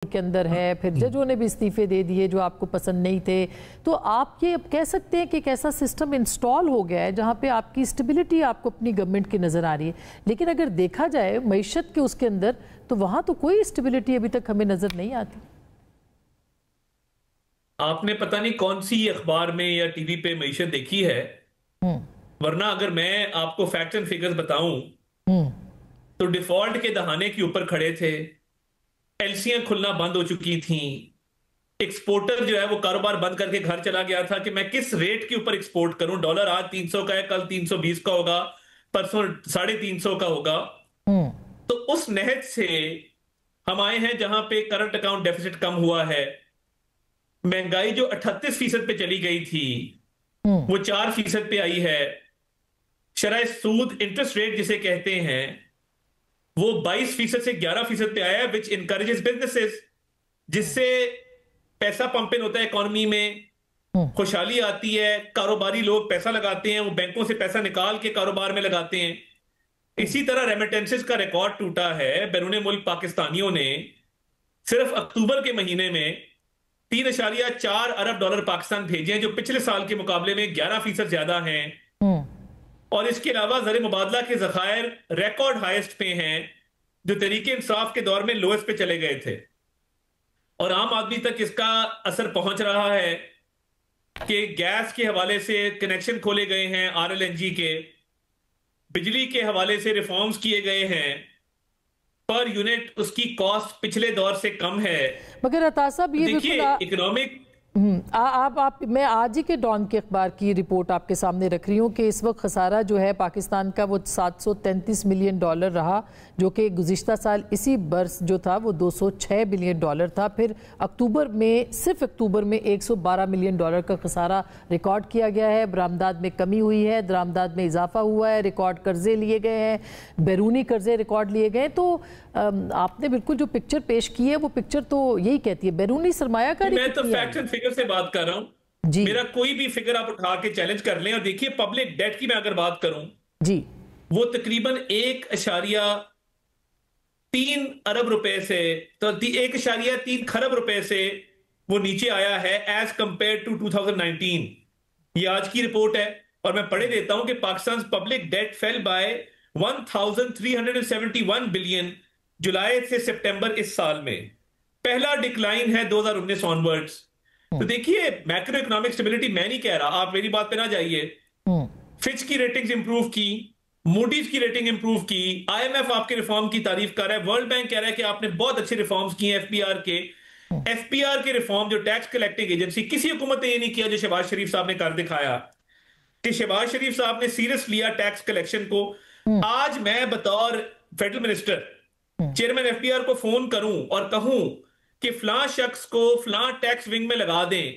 के अंदर है, फिर जजों ने भी इस्तीफे दे दिए जो आपको पसंद नहीं थे। तो आप ये कह सकते हैं कि एक ऐसा सिस्टम इंस्टॉल हो गया है जहां पे आपकी स्टेबिलिटी आपको अपनी गवर्नमेंट की नजर आ रही है, लेकिन अगर देखा जाए मईशत के उसके अंदर तो वहां तो कोई स्टेबिलिटी अभी तक हमें नजर नहीं आती। आपने पता नहीं कौन सी अखबार में या टीवी पे मईशत देखी है, वरना अगर मैं आपको फैक्ट एंड फिगर्स बताऊं तो डिफॉल्ट के दहाने के ऊपर खड़े थे, एलसीआं खुलना बंद हो चुकी थी, एक्सपोर्टर जो है वो कारोबार बंद करके घर चला गया था कि मैं किस रेट के ऊपर एक्सपोर्ट करूं। डॉलर आज 300 का है, कल 320 का होगा, परसों 350 का होगा। तो उस नहज से हम आए हैं जहां पे करंट अकाउंट डेफिसिट कम हुआ है। महंगाई जो 38% पे चली गई थी वो 4% पे आई है। शरह सूद इंटरेस्ट रेट जिसे कहते हैं वो 22% से 11% पे आया है, विच इनकरेजेस बिजनेसेस, जिससे पैसा पंप इन होता है इकोनॉमी में, खुशहाली आती है, कारोबारी लोग पैसा लगाते हैं, वो बैंकों से पैसा निकाल के कारोबार में लगाते हैं। इसी तरह रेमिटेंसेस का रिकॉर्ड टूटा है। बैरून मुल्क पाकिस्तानियों ने सिर्फ अक्टूबर के महीने में 3.4 अरब डॉलर पाकिस्तान भेजे हैं, जो पिछले साल के मुकाबले में 11% ज्यादा हैं। और इसके अलावा ज़र मुबादला के ज़खायर रिकॉर्ड हाईएस्ट पे हैं, जो तरीके इंसाफ के दौर में लोएस्ट पे चले गए थे। और आम आदमी तक इसका असर पहुंच रहा है कि गैस के हवाले से कनेक्शन खोले गए हैं, आरएलएनजी के, बिजली के हवाले से रिफॉर्म्स किए गए हैं, पर यूनिट उसकी कॉस्ट पिछले दौर से कम है। मगर अतार साहब ये देखिए इकोनॉमिक आप मैं आज ही के डॉन के अखबार की रिपोर्ट आपके सामने रख रही हूँ कि इस वक्त खसारा जो है पाकिस्तान का वो 733 मिलियन डॉलर रहा, जो कि गुज़िश्ता साल इसी बरस जो था वो 206 बिलियन डॉलर था। फिर अक्टूबर में, सिर्फ अक्टूबर में 112 मिलियन डॉलर का खसारा रिकॉर्ड किया गया है। बरामदात में कमी हुई है, दरामदात में इजाफा हुआ है, रिकॉर्ड कर्जे लिए गए हैं, बैरूनी कर्जे रिकॉर्ड लिए गए। तो आपने बिल्कुल जो पिक्चर पेश की है वो पिक्चर तो यही कहती है बैरूनी सरमायाकारी। मैं तो फैक्ट एंड फिगर से बात कर रहा हूं जी। मेरा कोई भी फिगर आप उठा के चैलेंज कर लें। और देखिए पब्लिक डेट की मैं अगर बात करूं जी, वो तकरीबन 1.3 अरब रुपए से, तो 1.3 खरब रुपए से वो नीचे आया है एज कंपेयर टू 2019। ये आज की रिपोर्ट है और मैं पढ़े देता हूं कि Pakistan public debt fell by 1371 billion जुलाई से सितंबर इस साल में। पहला डिक्लाइन है 2019 ऑनवर्ड्स। तो देखिए मैक्रो इकोनॉमिक स्टेबिलिटी मैं नहीं कह रहा, आप मेरी बात पे ना जाइए। फिच की रेटिंग्स इंप्रूव की, मूडीज की रेटिंग इंप्रूव की, आईएमएफ आपके रिफॉर्म की तारीफ कर रहा है, वर्ल्ड बैंक कह रहा है कि आपने बहुत अच्छे रिफॉर्म्स किए हैं। एफपीआर के रिफॉर्म, जो टैक्स कलेक्टिंग एजेंसी, किसी हुकूमत ने ये नहीं किया जो शहबाज शरीफ साहब ने कर दिखाया कि शहबाज शरीफ साहब ने सीरियस लिया टैक्स कलेक्शन को। आज मैं बतौर फेडरल मिनिस्टर चेयरमैन एफपीआर को फोन करूं और कहूं कि फलां शख्स को फलां टैक्स विंग में लगा दें,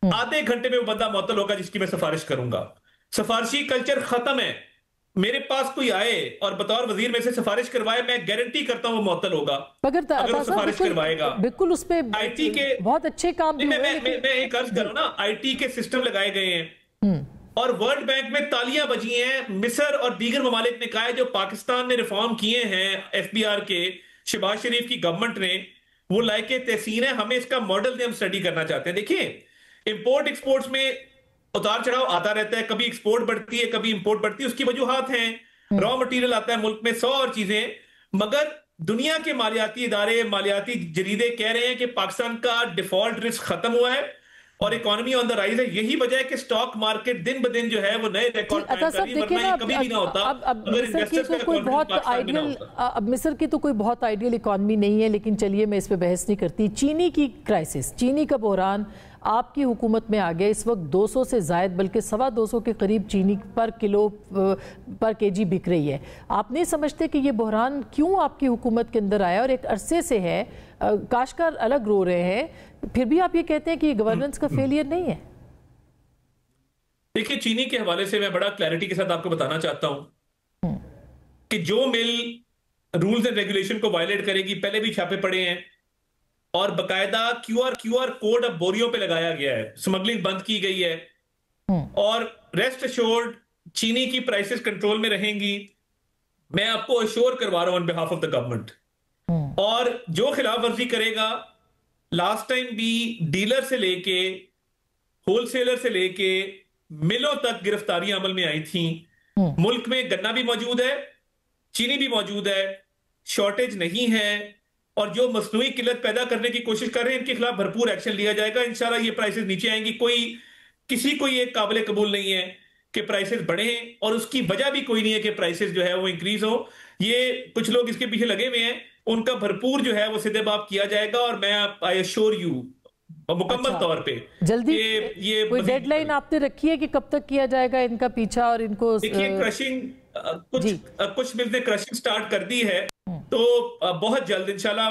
आधे घंटे में वो बंदा मुअत्तल होगा जिसकी मैं सिफारिश करूंगा। सिफारशी कल्चर खत्म है। मेरे पास कोई आए और बतौर वजीर में से सिफारिश करवाए, मैं गारंटी करता हूं वो मुअत्तल होगा अगर वो सिफारिश करवाएगा। बिल्कुल उस पे आईटी के बहुत अच्छे काम भी मैं एक अर्ज करूं ना, आईटी के सिस्टम लगाए गए हैं और वर्ल्ड बैंक में तालियां बजी हैं। मिस्र और दीगर ममालिक ने कहा है जो पाकिस्तान ने रिफॉर्म किए हैं एफबीआर के, शहबाज शरीफ की गवर्नमेंट ने, वो लायके तहसीन है, हमें इसका मॉडल हम स्टडी करना चाहते हैं। देखिए इंपोर्ट एक्सपोर्ट्स में उतार चढ़ाव आता रहता है, कभी एक्सपोर्ट बढ़ती है कभी इंपोर्ट बढ़ती है, उसकी वजूहात हैं। रॉ मटेरियल आता है मुल्क में, 100 और चीजें। मगर दुनिया के मालियाती इदारे, मालियाती जरीदे कह रहे हैं कि पाकिस्तान का डिफॉल्ट रिस्क खत्म हुआ है और इकोनॉमी ऑन द राइज है। यही वजह है कि स्टॉक मार्केट दिन ब दिन जो है वो नए रिकॉर्ड कायम कर रही है, वरना ये कभी भी ना होता अगर इन्वेस्टर्स का कॉन्फिडेंस पाकिस्तान में ना होता। अब मिस्र की तो कोई बहुत आइडियल इकोनॉमी नहीं है, लेकिन चलिए मैं इस पे बहस नहीं करती। चीनी की क्राइसिस, चीनी का बहरान आपकी हुकूमत में आ गया। इस वक्त 200 से जायद, बल्कि 225 के करीब चीनी पर किलो पर केजी बिक रही है। आप नहीं समझते कि ये बहरान क्यों आपकी हुकूमत के अंदर आया और एक अरसे से है? काश्तकार अलग रो रहे हैं, फिर भी आप ये कहते हैं कि ये गवर्नेंस का फेलियर नहीं है। देखिए चीनी के हवाले से मैं बड़ा क्लैरिटी के साथ आपको बताना चाहता हूं कि जो मिल रूल्स एंड रेगुलेशन को वायलेट करेगी, पहले भी छापे पड़े हैं और बकायदा क्यूआर कोड अब बोरियों पे लगाया गया है, स्मगलिंग बंद की गई है और रेस्ट अश्योर्ड चीनी की प्राइसेस कंट्रोल में रहेंगी। मैं आपको अश्योर करवा रहा हूं on behalf of the government. और जो खिलाफ वर्जी करेगा लास्ट टाइम भी डीलर से लेके होलसेलर से लेके मिलों तक गिरफ्तारियां अमल में आई थी। मुल्क में गन्ना भी मौजूद है, चीनी भी मौजूद है, शॉर्टेज नहीं है, और जो मसनूई किल्लत पैदा करने की कोशिश कर रहे हैं इनके खिलाफ भरपूर एक्शन लिया जाएगा। इंशाल्लाह ये प्राइसेस नीचे आएंगी। किसी को ये काबिल कबूल नहीं है कि प्राइसेस बढ़े, और उसकी वजह भी कोई नहीं है कि प्राइसेस जो है वो इंक्रीज हो। ये कुछ लोग इसके पीछे लगे हुए हैं, उनका भरपूर जो है वो सीधे बाप किया जाएगा। और मैं आई एश्योर यू मुकम्मल तौर पे जल्दी ये कोई डेडलाइन आपने रखी है कि कब तक किया जाएगा इनका पीछा? और इनको देखिए, क्रशिंग कुछ मिल्स ने क्रशिंग स्टार्ट कर दी है, तो बहुत जल्द इंशाल्लाह